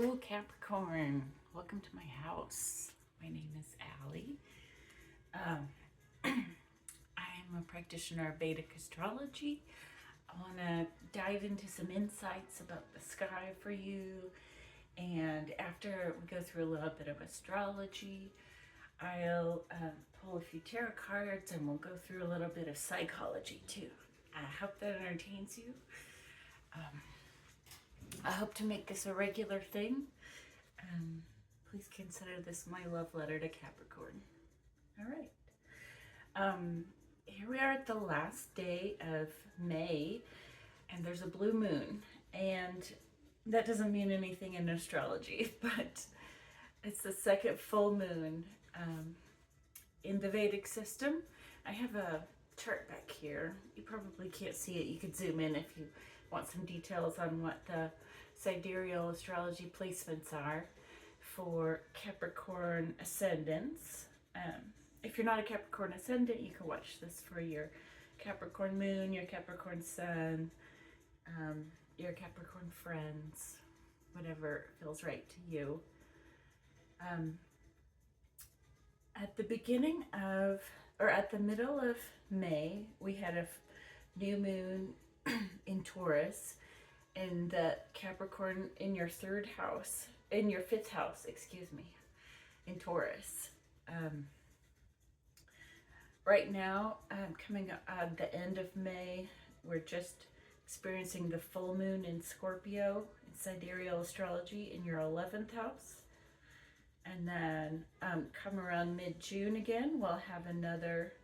Hello, Capricorn. Welcome to my house. My name is Allie. I'm a practitioner of Vedic Astrology. I want to dive into some insights about the sky for you. And after we go through a little bit of astrology, I'll pull a few tarot cards and we'll go through a little bit of psychology too. I hope that entertains you. I hope to make this a regular thing. Please consider this my love letter to Capricorn. All right. Here we are at the last day of May, and there's a blue moon. And that doesn't mean anything in astrology, but it's the second full moon in the Vedic system. I have a chart back here. You probably can't see it. You could zoom in if you want some details on what the sidereal astrology placements are for Capricorn ascendants. If you're not a Capricorn ascendant, you can watch this for your Capricorn moon, your Capricorn sun, your Capricorn friends, whatever feels right to you. At the beginning of, or at the middle of May, we had a new moon in Taurus, in the Capricorn in your third house, in your fifth house, excuse me, in Taurus. Right now, coming up at the end of May, we're just experiencing the full moon in Scorpio, in sidereal astrology, in your 11th house. And then come around mid-June again, we'll have another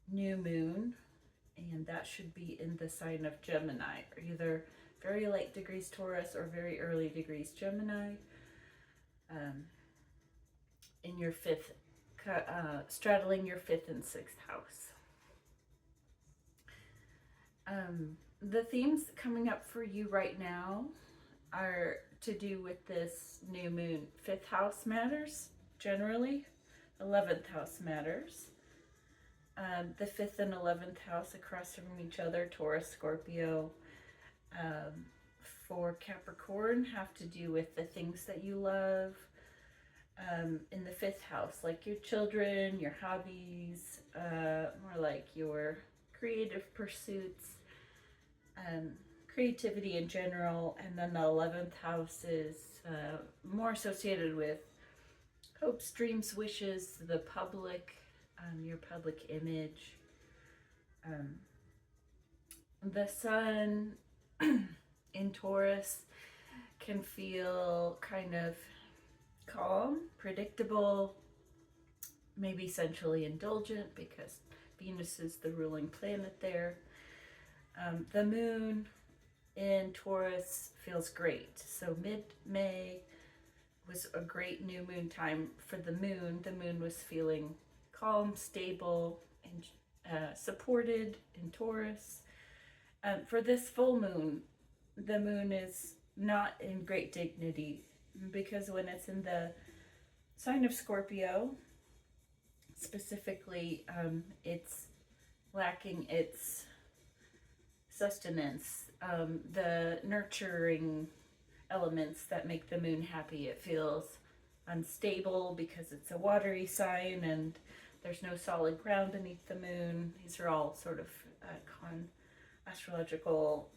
new moon, and that should be in the sign of Gemini, or either very late degrees Taurus or very early degrees Gemini, in your fifth, straddling your fifth and sixth house. The themes coming up for you right now are to do with this new moon. Fifth house matters, generally. 11th house matters. The 5th and 11th house across from each other, Taurus, Scorpio, for Capricorn have to do with the things that you love. In the 5th house, like your children, your hobbies, more like your creative pursuits, creativity in general. And then the 11th house is more associated with hopes, dreams, wishes, the public, your public image. The sun in Taurus can feel kind of calm, predictable, maybe sensually indulgent because Venus is the ruling planet there. The moon in Taurus feels great. So mid-May was a great new moon time for the moon. The moon was feeling calm, stable, and supported in Taurus. For this full moon, the moon is not in great dignity because when it's in the sign of Scorpio, specifically, it's lacking its sustenance, the nurturing elements that make the moon happy. It feels unstable because it's a watery sign and there's no solid ground beneath the moon. These are all sort of astrological,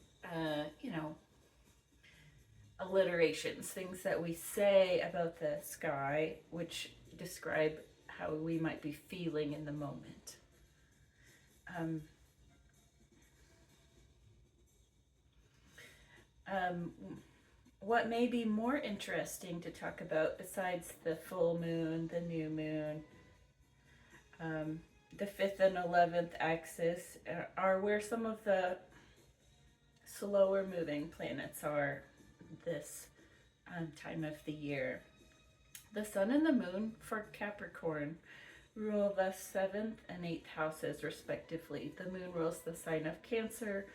alliterations, things that we say about the sky, which describe how we might be feeling in the moment. What may be more interesting to talk about besides the full moon, the new moon, the 5th and 11th axis are where some of the slower moving planets are this time of the year. The sun and the moon for Capricorn rule the 7th and 8th houses respectively. The moon rules the sign of Cancer.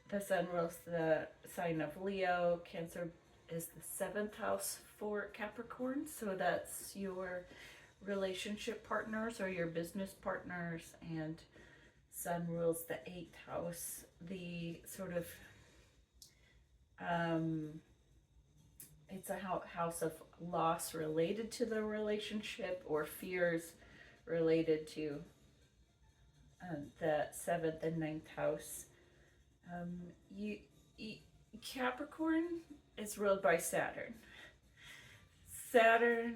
The sun rules the sign of Leo. Cancer is the 7th house for Capricorn, so that's your relationship partners or your business partners, and sun rules the 8th house, the sort of it's a house of loss related to the relationship, or fears related to the 7th and 9th house. You, you Capricorn is ruled by Saturn. Saturn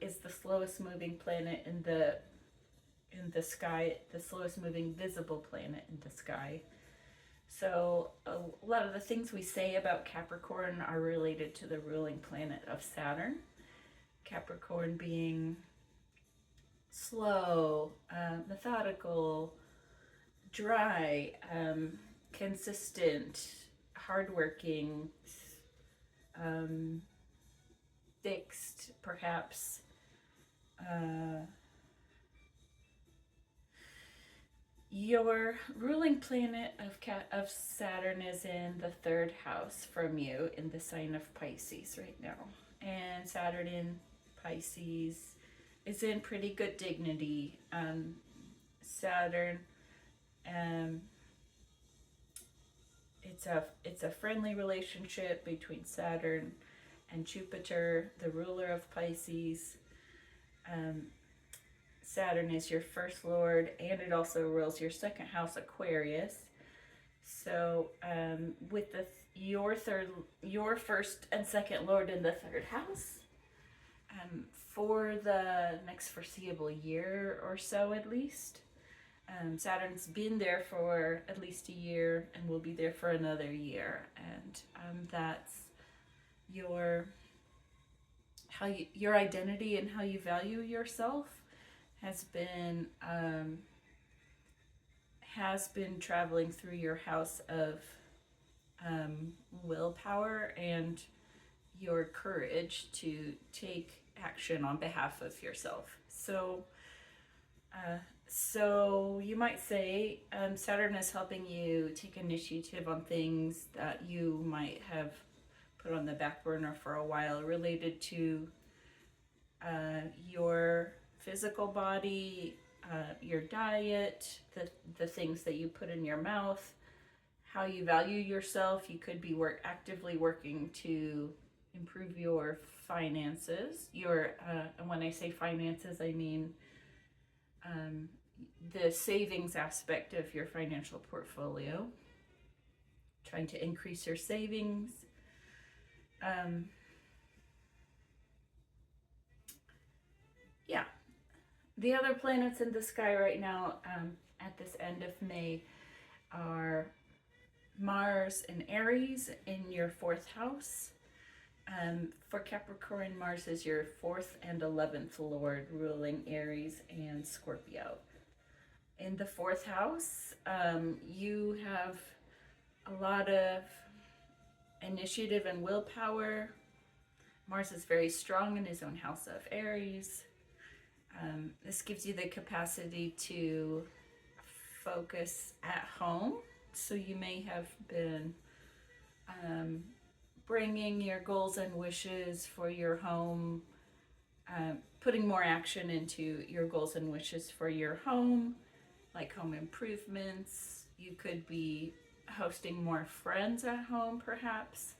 is the slowest moving planet in the sky, the slowest moving visible planet in the sky. So a lot of the things we say about Capricorn are related to the ruling planet of Saturn. Capricorn being slow, methodical, dry, consistent, hardworking, fixed, perhaps. Your ruling planet of Saturn is in the 3rd house from you, in the sign of Pisces right now. And Saturn in Pisces is in pretty good dignity. Saturn, it's a friendly relationship between Saturn and Jupiter, the ruler of Pisces. Saturn is your first lord, and it also rules your 2nd house, Aquarius. So with your 1st and 2nd lord in the 3rd house, for the next foreseeable year or so at least, Saturn's been there for at least a year and will be there for another year, and that's your identity and how you value yourself has been traveling through your house of willpower and your courage to take action on behalf of yourself. So you might say Saturn is helping you take initiative on things that you might have put on the back burner for a while, related to your physical body, your diet, the things that you put in your mouth, how you value yourself. You could be actively working to improve your finances. And when I say finances, I mean the savings aspect of your financial portfolio, trying to increase your savings. Yeah. The other planets in the sky right now, at this end of May, are Mars and Aries in your 4th house. For Capricorn, Mars is your 4th and 11th lord, ruling Aries and Scorpio. In the 4th house, you have a lot of initiative and willpower. Mars is very strong in his own house of Aries. This gives you the capacity to focus at home. So you may have been bringing your goals and wishes for your home, putting more action into your goals and wishes for your home, like home improvements. You could be hosting more friends at home, perhaps.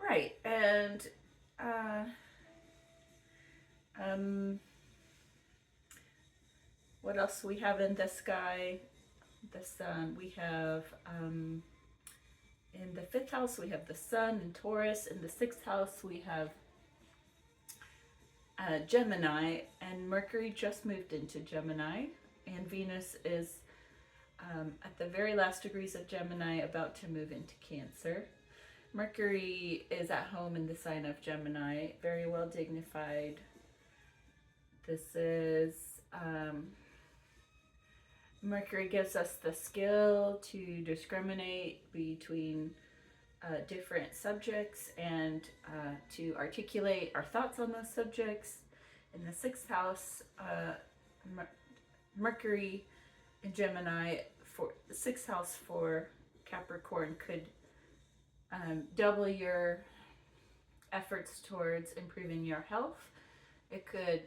Right, and what else we have in the sky? The sun. We have in the 5th house we have the sun in Taurus. In the 6th house we have Gemini, and Mercury just moved into Gemini, and Venus is at the very last degrees of Gemini, about to move into Cancer. Mercury is at home in the sign of Gemini, very well dignified. This is Mercury gives us the skill to discriminate between different subjects and to articulate our thoughts on those subjects. In the 6th house, Mercury in Gemini, for the 6th house for Capricorn, could double your efforts towards improving your health. It could,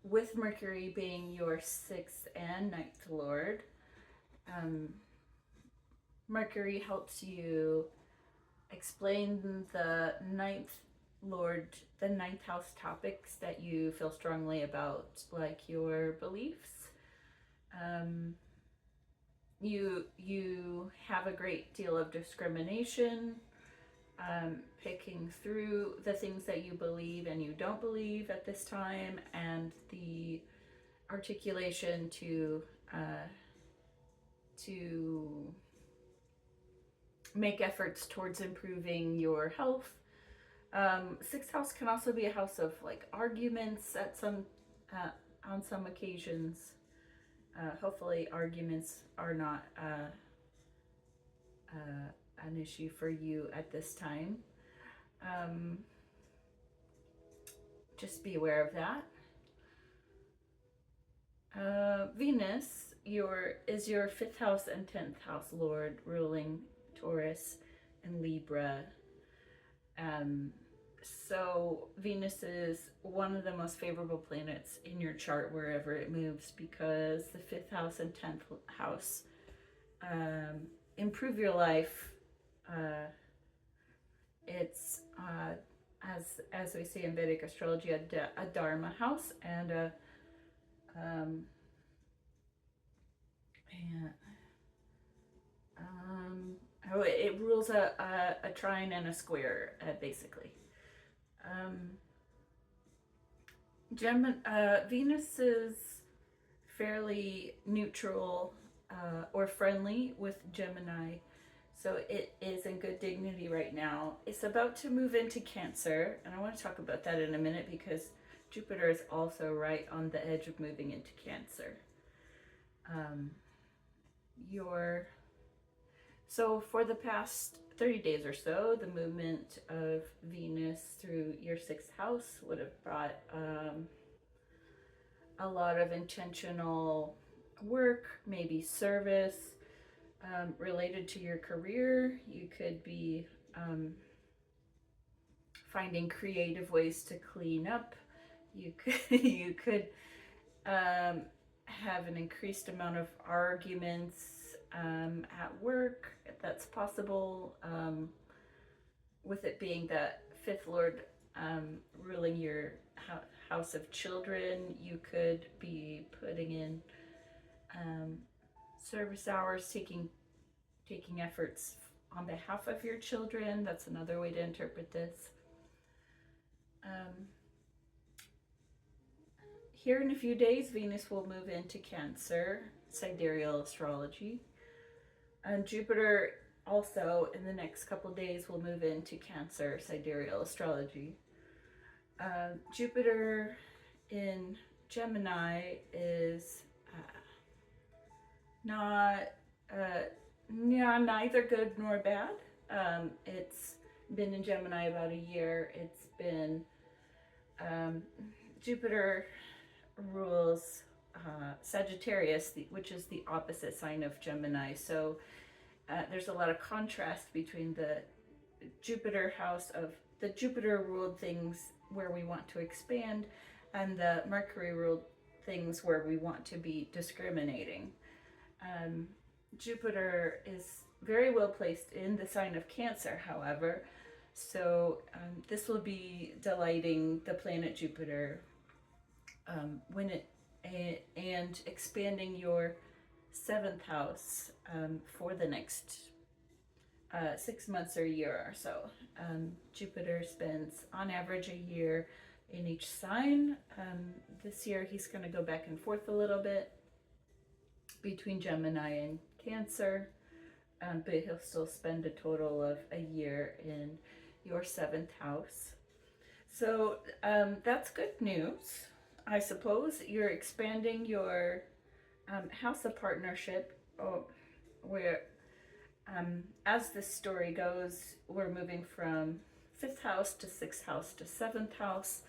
with Mercury being your 6th and 9th lord, Mercury helps you explain the ninth house topics that you feel strongly about, like your beliefs. You have a great deal of discrimination, picking through the things that you believe and you don't believe at this time, and the articulation to make efforts towards improving your health. Sixth house can also be a house of like arguments at some on some occasions. Hopefully arguments are not an issue for you at this time. Just be aware of that. Venus is your 5th house and 10th house lord, ruling Taurus and Libra. So Venus is one of the most favorable planets in your chart wherever it moves, because the 5th house and 10th house improve your life. It's as we say in Vedic astrology, a dharma house, and it rules a trine and a square, basically. Venus is fairly neutral or friendly with Gemini, so it is in good dignity right now. It's about to move into Cancer, and I want to talk about that in a minute because Jupiter is also right on the edge of moving into Cancer. So for the past 30 days or so, the movement of Venus through your 6th house would have brought a lot of intentional work, maybe service related to your career. You could be finding creative ways to clean up. You could have an increased amount of arguments at work. That's possible, with it being the 5th lord ruling your house of children. You could be putting in service hours, taking efforts on behalf of your children. That's another way to interpret this. Here in a few days, Venus will move into Cancer, sidereal astrology. And Jupiter also in the next couple days will move into Cancer, sidereal astrology. Jupiter in Gemini is neither good nor bad. It's been in Gemini about a year. It's been Jupiter rules Sagittarius, which is the opposite sign of Gemini. So there's a lot of contrast between the Jupiter house of the Jupiter ruled things where we want to expand, and the Mercury ruled things where we want to be discriminating. Jupiter is very well placed in the sign of Cancer, however, so this will be delighting the planet Jupiter and expanding your 7th house for the next 6 months or a year or so. Jupiter spends on average a year in each sign. This year he's going to go back and forth a little bit between Gemini and Cancer, but he'll still spend a total of a year in your 7th house. So that's good news, I suppose. You're expanding your house of partnership, where as this story goes, we're moving from 5th house to 6th house to 7th house.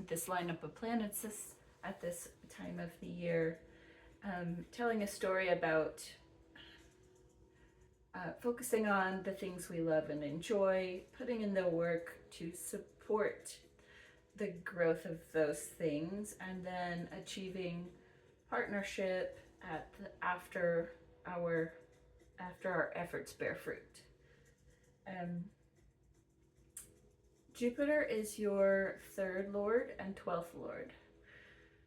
This lineup of planets at this time of the year, telling a story about focusing on the things we love and enjoy, putting in the work to support the growth of those things, and then achieving partnership after after our efforts bear fruit. Jupiter is your 3rd lord and 12th lord.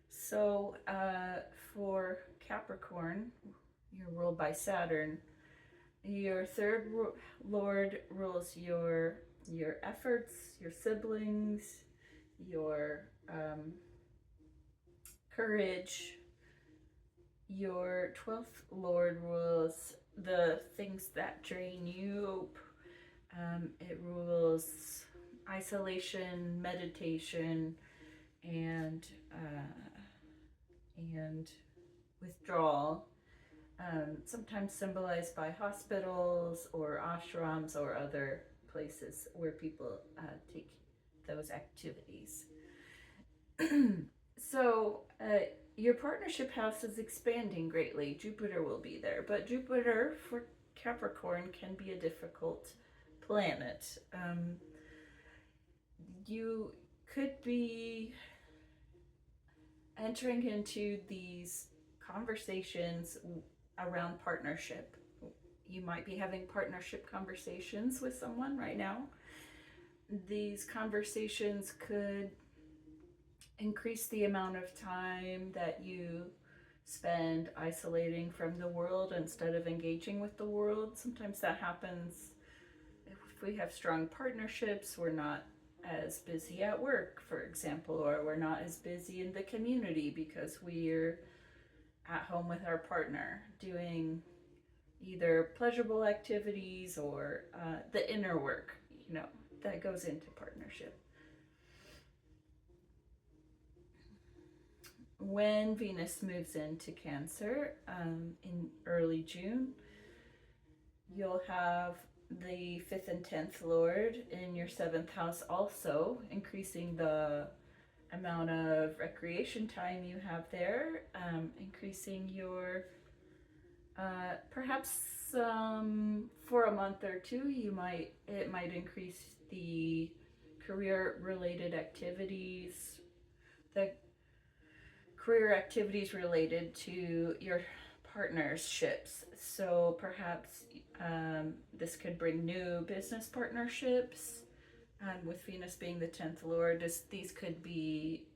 So for Capricorn, you're ruled by Saturn. Your 3rd lord rules your efforts, your siblings, your courage. Your 12th lord rules the things that drain you. It rules isolation, meditation, and withdrawal. Sometimes symbolized by hospitals or ashrams or other places where people take those activities. So your partnership house is expanding greatly. Jupiter will be there, but Jupiter for Capricorn can be a difficult planet. You could be entering into these conversations around partnership. You might be having partnership conversations with someone right now. These conversations could increase the amount of time that you spend isolating from the world instead of engaging with the world. Sometimes that happens if we have strong partnerships. We're not as busy at work, for example, or we're not as busy in the community because we're at home with our partner doing either pleasurable activities or the inner work, that goes into partnership. When Venus moves into Cancer in early June, you'll have the 5th and 10th lord in your 7th house also, increasing the amount of recreation time you have there, increasing your perhaps for a month or two it might increase the career related activities, related to your partnerships. So perhaps this could bring new business partnerships. With Venus being the 10th lord, these could be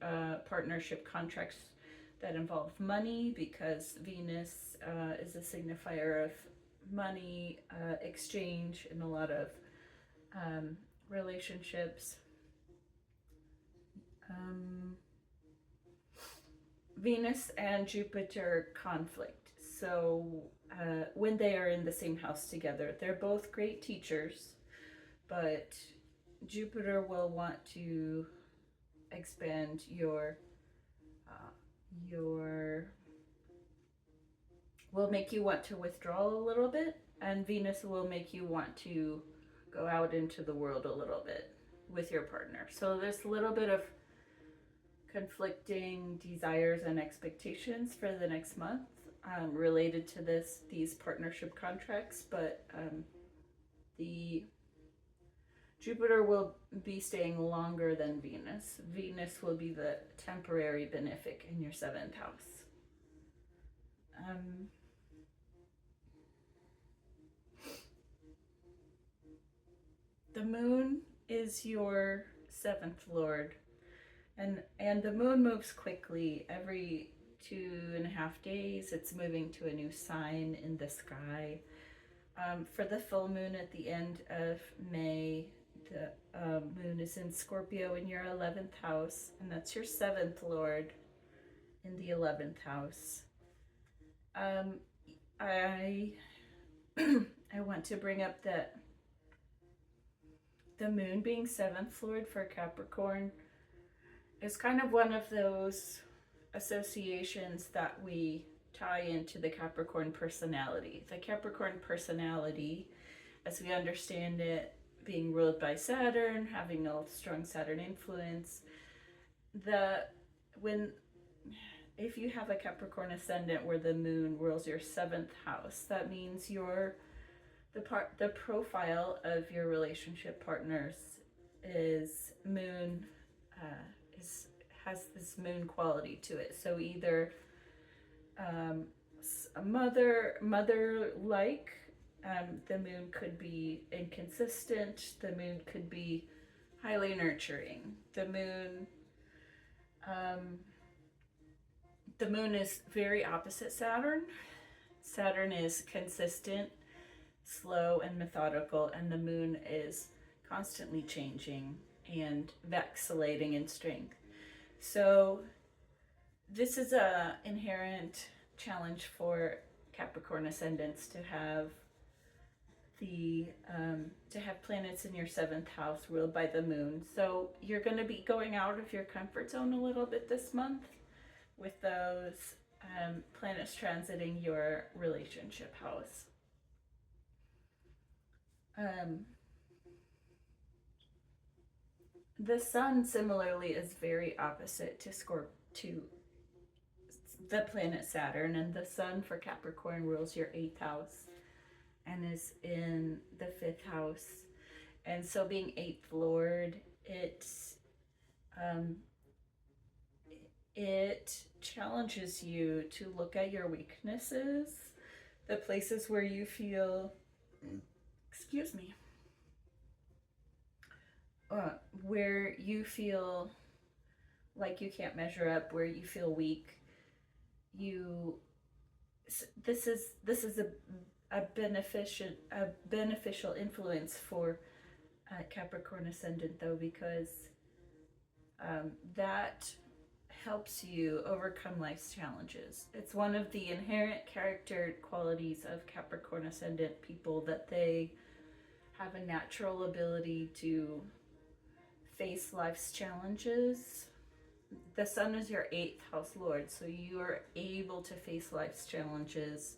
partnership contracts that involve money, because Venus is a signifier of money exchange in a lot of relationships. Venus and Jupiter conflict. So when they are in the same house together, they're both great teachers, but Jupiter will want to expand will make you want to withdraw a little bit, and Venus will make you want to go out into the world a little bit with your partner. So there's a little bit of conflicting desires and expectations for the next month related to these partnership contracts, but the Jupiter will be staying longer than Venus. Venus will be the temporary benefic in your 7th house. The moon is your 7th lord, and the moon moves quickly. Every 2.5 days it's moving to a new sign in the sky. For the full moon at the end of May, the moon is in Scorpio in your 11th house, and that's your 7th lord in the 11th house. I want to bring up that the moon being 7th lord for Capricorn is kind of one of those associations that we tie into the Capricorn personality. The Capricorn personality, as we understand it, being ruled by Saturn, having a strong Saturn influence, if you have a Capricorn ascendant where the moon rules your 7th house, that means the profile of your relationship partners is moon, has this moon quality to it. So either mother-like. The moon could be inconsistent. The moon could be highly nurturing. Um, the moon is very opposite Saturn. Saturn is consistent, slow, and methodical, and the moon is constantly changing and vacillating in strength. So this is a inherent challenge for Capricorn ascendants to have planets in your 7th house ruled by the moon. So you're going to be going out of your comfort zone a little bit this month with those planets transiting your relationship house. The sun similarly is very opposite to the planet Saturn, and the sun for Capricorn rules your 8th house and is in the 5th house. And so being 8th lord, it challenges you to look at your weaknesses, the places where you feel, where you feel like you can't measure up, where you feel weak. This is a beneficial influence for Capricorn ascendant, though, because that helps you overcome life's challenges. It's one of the inherent character qualities of Capricorn ascendant people that they have a natural ability to face life's challenges. The sun is your 8th house lord, so you are able to face life's challenges.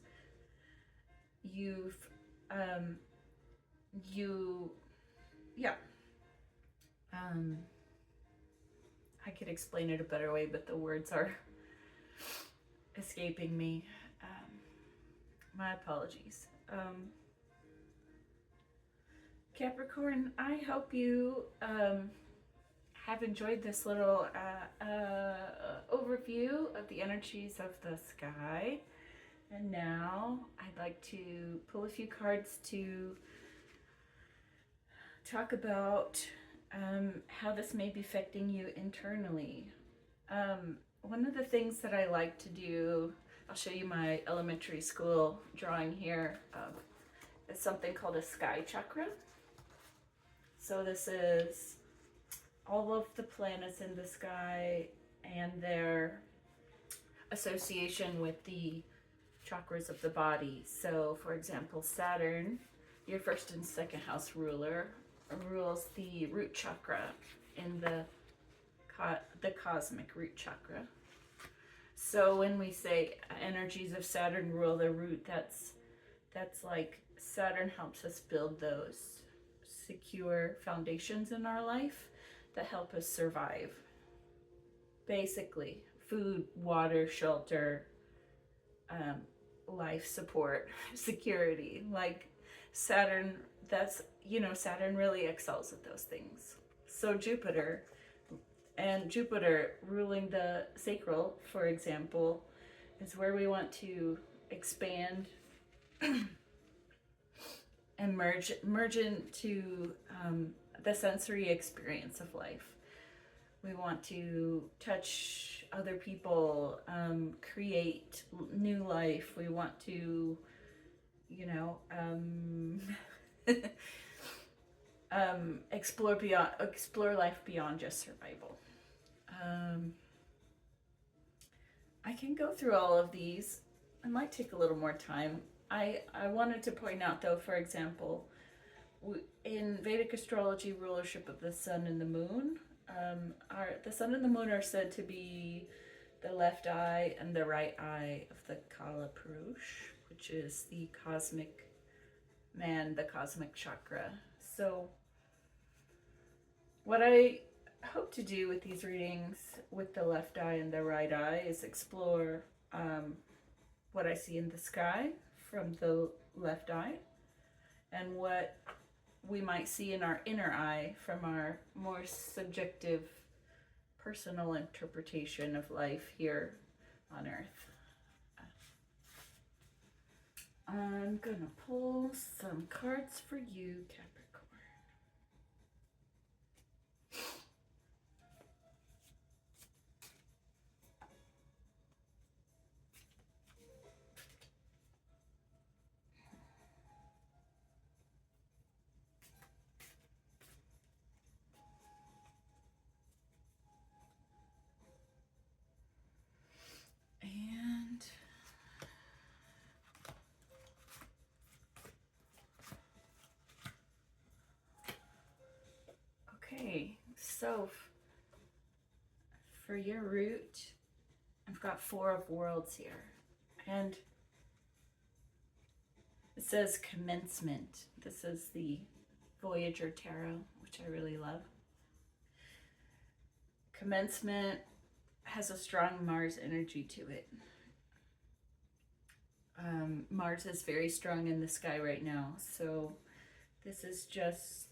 I could explain it a better way, but the words are escaping me. My apologies. Capricorn, I hope you have enjoyed this little overview of the energies of the sky. And now I'd like to pull a few cards to talk about how this may be affecting you internally. One of the things that I like to do, I'll show you my elementary school drawing here, is something called a sky chakra. So this is all of the planets in the sky and their association with the chakras of the body. So for example, Saturn, your 1st and 2nd house ruler, rules the root chakra in the cosmic root chakra. So when we say energies of Saturn rule the root, that's like Saturn helps us build those secure foundations in our life that help us survive. Basically, food, water, shelter, life support, security. Like Saturn, Saturn really excels at those things. So Jupiter ruling the sacral, for example, is where we want to expand and merge into the sensory experience of life. We want to touch other people, create new life. We want to, explore life beyond just survival. I can go through all of these. It might take a little more time. I wanted to point out, though, for example, in Vedic astrology, rulership of the sun and the moon, the sun and the moon are said to be the left eye and the right eye of the Kala Purush, which is the cosmic man, the cosmic chakra. So what I hope to do with these readings with the left eye and the right eye is explore what I see in the sky from the left eye and what we might see in our inner eye from our more subjective personal interpretation of life here on Earth. I'm gonna pull some cards for you, Capricorn. And okay, so for your root, I've got 4 of Worlds here. And it says commencement. This is the Voyager Tarot, which I really love. Commencement has a strong Mars energy to it. Mars is very strong in the sky right now, so this is just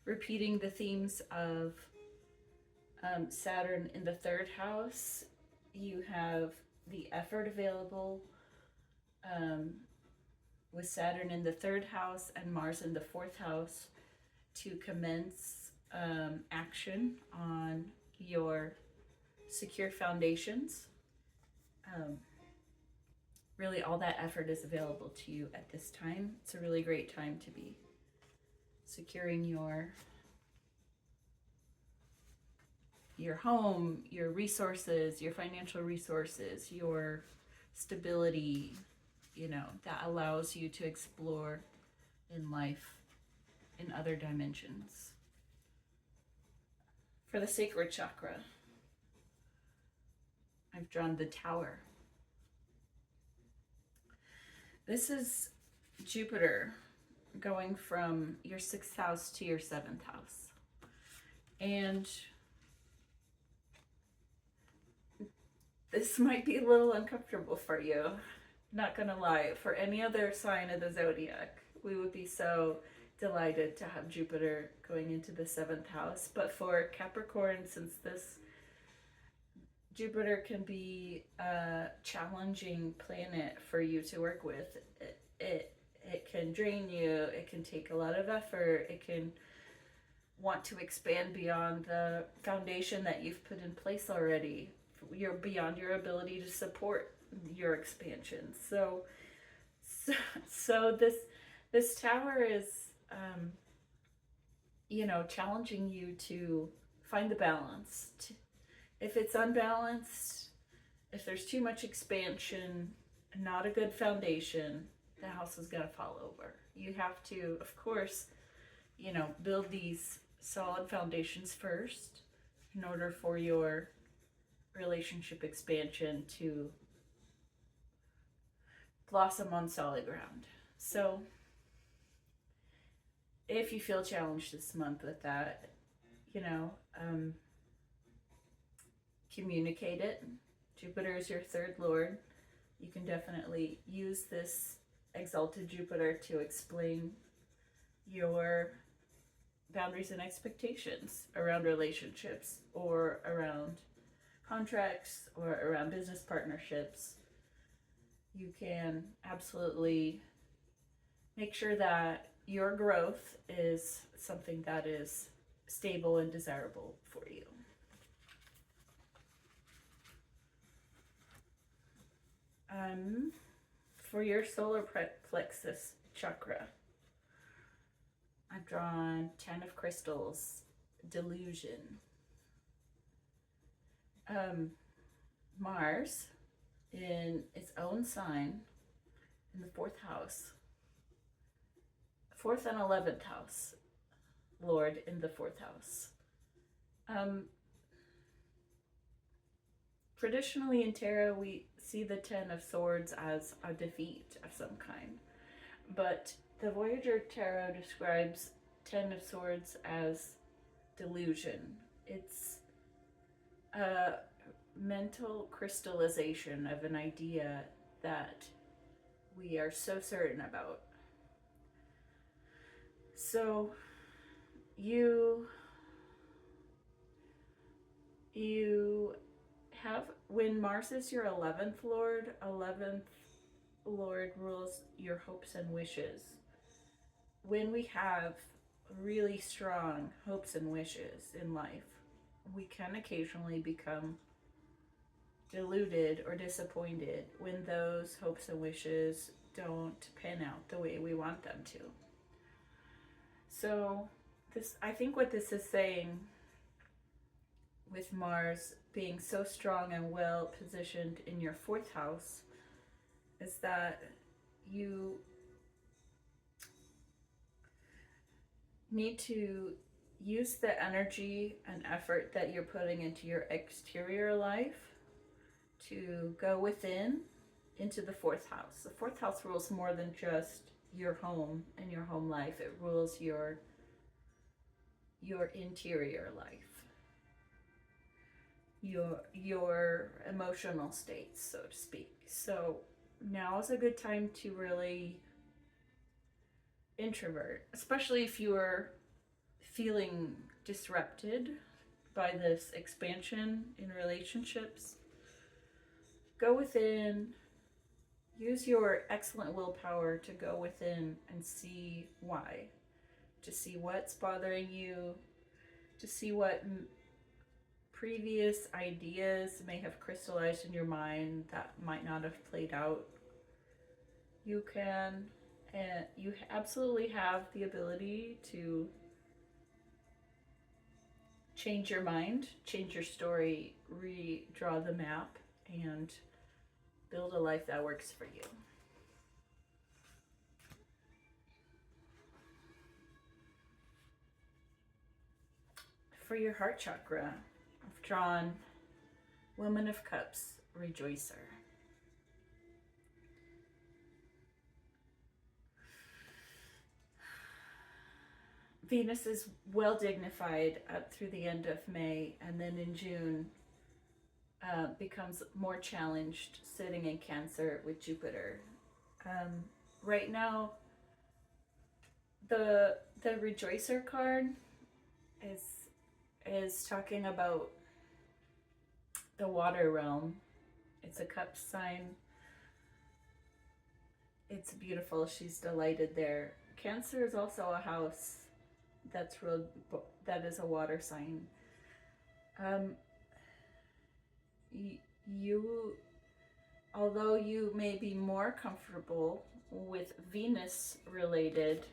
repeating the themes of Saturn in the 3rd house. You have the effort available with Saturn in the 3rd house and Mars in the 4th house to commence action on your secure foundations. Really, all that effort is available to you at this time. It's a really great time to be securing your home, your resources, your financial resources, your stability, you know, that allows you to explore in life in other dimensions. For the sacred chakra, I've drawn the Tower. This is Jupiter going from your 6th house to your 7th house. And this might be a little uncomfortable for you. Not gonna lie, for any other sign of the zodiac, we would be so delighted to have Jupiter going into the 7th house. But for Capricorn, since this Jupiter can be a challenging planet for you to work with, it can drain you, it can take a lot of effort, it can want to expand beyond the foundation that you've put in place already. You're beyond your ability to support your expansion. So this Tower is you know, challenging you to find the balance. If it's unbalanced, if there's too much expansion, not a good foundation, the house is gonna fall over. You have to, of course, you know, build these solid foundations first in order for your relationship expansion to blossom on solid ground. So if you feel challenged this month with that, you know, communicate it. Jupiter is your 3rd lord. You can definitely use this exalted Jupiter to explain your boundaries and expectations around relationships or around contracts or around business partnerships. You can absolutely make sure that your growth is something that is stable and desirable for you. For your solar plexus chakra, I've drawn 10 of crystals, delusion. Mars in its own sign in the 4th house, 4th and 11th house, Lord in the 4th house. Traditionally in tarot, we see the 10 of Swords as a defeat of some kind, but the Voyager Tarot describes 10 of Swords as delusion. It's a mental crystallization of an idea that we are so certain about. So you have when Mars is your 11th lord, 11th lord rules your hopes and wishes. When we have really strong hopes and wishes in life, we can occasionally become deluded or disappointed when those hopes and wishes don't pan out the way we want them to. So this, I think what this is saying, with Mars being so strong and well positioned in your 4th house, is that you need to use the energy and effort that you're putting into your exterior life to go within into the 4th house. The 4th house rules more than just your home and your home life. It rules your interior life, your emotional states, so to speak. So now is a good time to really introvert, especially if you're feeling disrupted by this expansion in relationships. Go within, use your excellent willpower to go within and see why, to see what's bothering you, to see what previous ideas may have crystallized in your mind that might not have played out. You can, and you absolutely have the ability to change your mind, change your story, redraw the map, and build a life that works for you. For your heart chakra, I've drawn Woman of Cups, Rejoicer. Venus is well dignified up through the end of May, and then in June becomes more challenged, sitting in Cancer with Jupiter. Right now, the Rejoicer card is talking about the water realm. It's a cup sign. It's beautiful. She's delighted there. Cancer is also a house that is a water sign. Although you may be more comfortable with Venus-related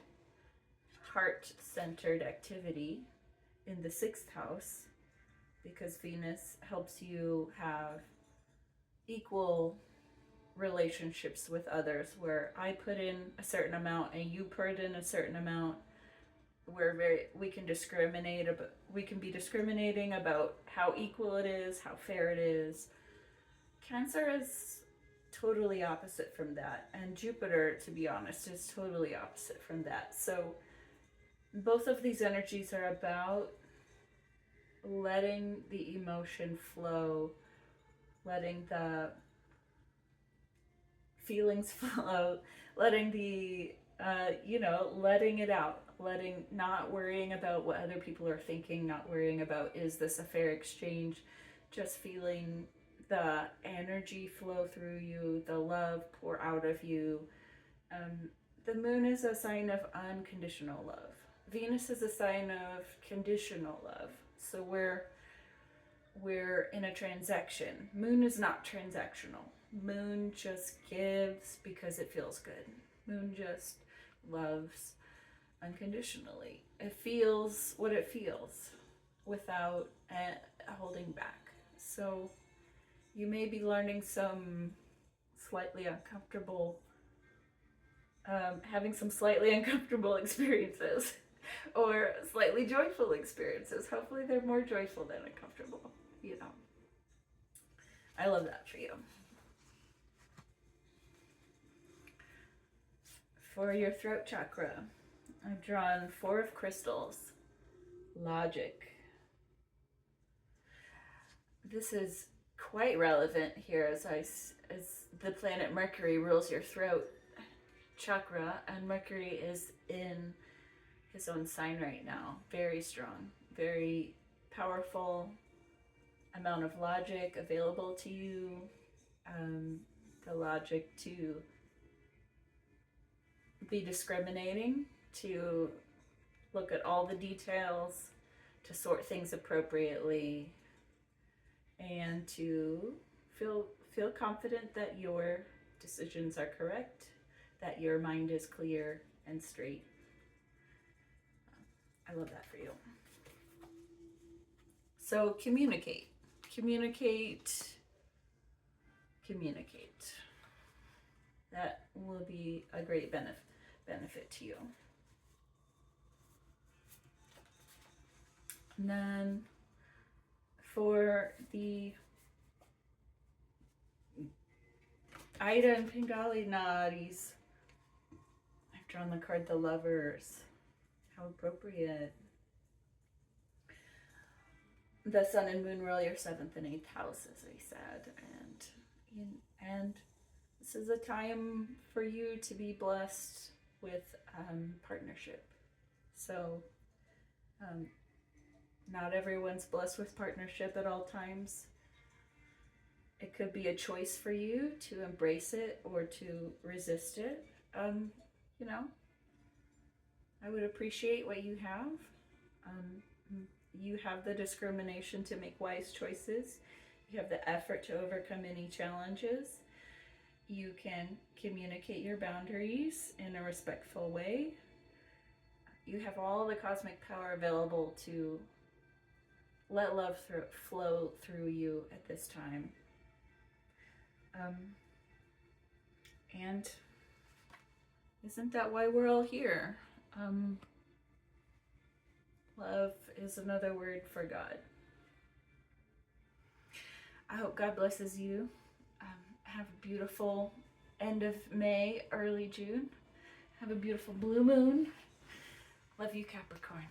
heart-centered activity in the 6th house, because Venus helps you have equal relationships with others, where I put in a certain amount and you put in a certain amount. We can be discriminating about how equal it is, how fair it is. Cancer is totally opposite from that, and Jupiter, to be honest, is totally opposite from that. So both of these energies are about letting the emotion flow, letting the feelings flow, letting the letting it out, not worrying about what other people are thinking, not worrying about, is this a fair exchange, just feeling the energy flow through you, the love pour out of you. The moon is a sign of unconditional love. Venus is a sign of conditional love. So we're in a transaction. Moon is not transactional. Moon just gives because it feels good. Moon just loves unconditionally. It feels what it feels without holding back. So you may be learning some slightly uncomfortable, having some slightly uncomfortable experiences or slightly joyful experiences. Hopefully they're more joyful than uncomfortable, I love that for you. For your throat chakra, I've drawn 4 of crystals, logic. This is quite relevant here as the planet Mercury rules your throat chakra, and Mercury is in his own sign right now. Very strong, very powerful, amount of logic available to you, the logic to be discriminating, to look at all the details, to sort things appropriately, and to feel confident that your decisions are correct, that your mind is clear and straight. I love that for you. So communicate. That will be a great benefit to you. And then for the Ida and Pingali Nadis, I've drawn the card The Lovers. How appropriate. The Sun and Moon rule your 7th and 8th house, as I said, and this is a time for you to be blessed with partnership. So not everyone's blessed with partnership at all times. It could be a choice for you to embrace it or to resist it. You know, I would appreciate what you have. You have the discrimination to make wise choices. You have the effort to overcome any challenges. You can communicate your boundaries in a respectful way. You have all the cosmic power available to let love flow through you at this time. And isn't that why we're all here? Love is another word for God. I hope God blesses you. Have a beautiful end of May, early June. Have a beautiful blue moon. Love you, Capricorn.